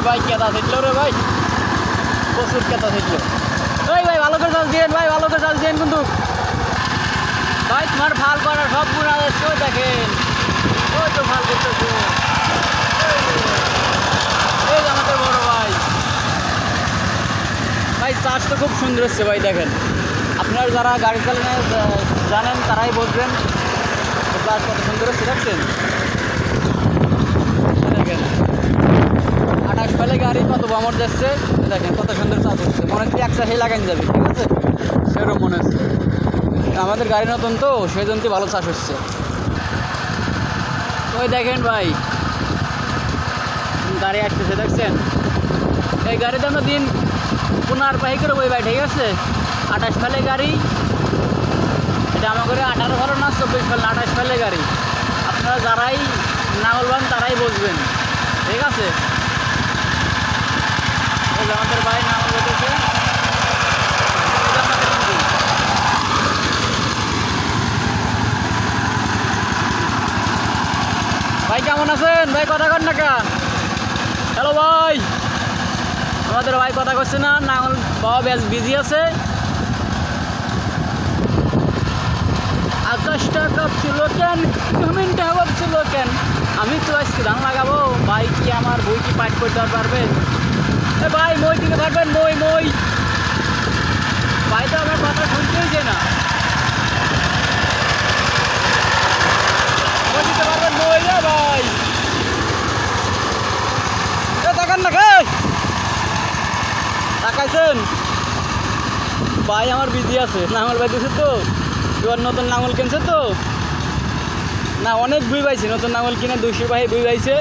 ভাই কেদা থাকলো রে ভাই, প্রচুর কেদা থাকলো। ওই ভাই ভালো করে চাষ দিয়েন ভাই, ভালো করে চাষ দিয়েন কিন্তু ভাই। তোমার ফাল করার সব গুণ আছে, ওই দেখেন ওই তো ফাল করতেছে, এই যে আমাদের বড় ভাই। ভাই চাষ তো খুব সুন্দর হচ্ছে ভাই, দেখেন আপনারা যারা গাড়ি চালানো জানেন তারাই বলবেন চাষ কত সুন্দর হচ্ছে। দেখছেন দেখেন 28 ফেলে গাড়ি কত বামর যাচ্ছে, দেখেন কত সুন্দর চাষ হচ্ছে। মনে হচ্ছে এক চাষে লাগান যাবে, ঠিক আছে সেরকম মনে হচ্ছে। আমাদের গাড়ি নতুন তো সেই জন্য ভালো চাষ হচ্ছে। ওই দেখেন ভাই গাড়ি আসতেছে, দেখছেন এই গাড়িতে আমরা দিন 15 পাহি করে বই ভাই, ঠিক আছে 28 ফেলে গাড়ি। এটা আমার করে 18 ফেলো না 24 ফেল না, 28 ফেলে গাড়ি। আপনারা যারাই না বলবেন তারাই বুঝবেন, ঠিক আছে। আমাদের ভাই নাম বলতেছে ভাই, কেমন আছেন ভাই? কথা কর না কা? হ্যালো ভাই, আমাদের ভাই কথা করছে না, নাঙল বাবা বেশ বিজি আছে। আকাশটা কাঁপছিল কেন, জমিনটা ভাবছিল কেন, আমি তো আজকে ধান লাগাবো। ভাই কি আমার বই কি পাঠ করতে পারবেন? এ ভাই মই দিতে পারবেন? মই মই ভাই তো আমার কথা শুনতেই যে না, মই দিতে পারবেন? মই রে ভাই, এ দেখান না কে তাকাইছেন? ভাই আমার বিজি আছে, নাঙল ভাই দিছে তো, এবার নতুন নাঙল কিনছে তো না, অনেক বুই পাইছে, নতুন নাঙল কিনে 200 পাহি বুই পাইছে।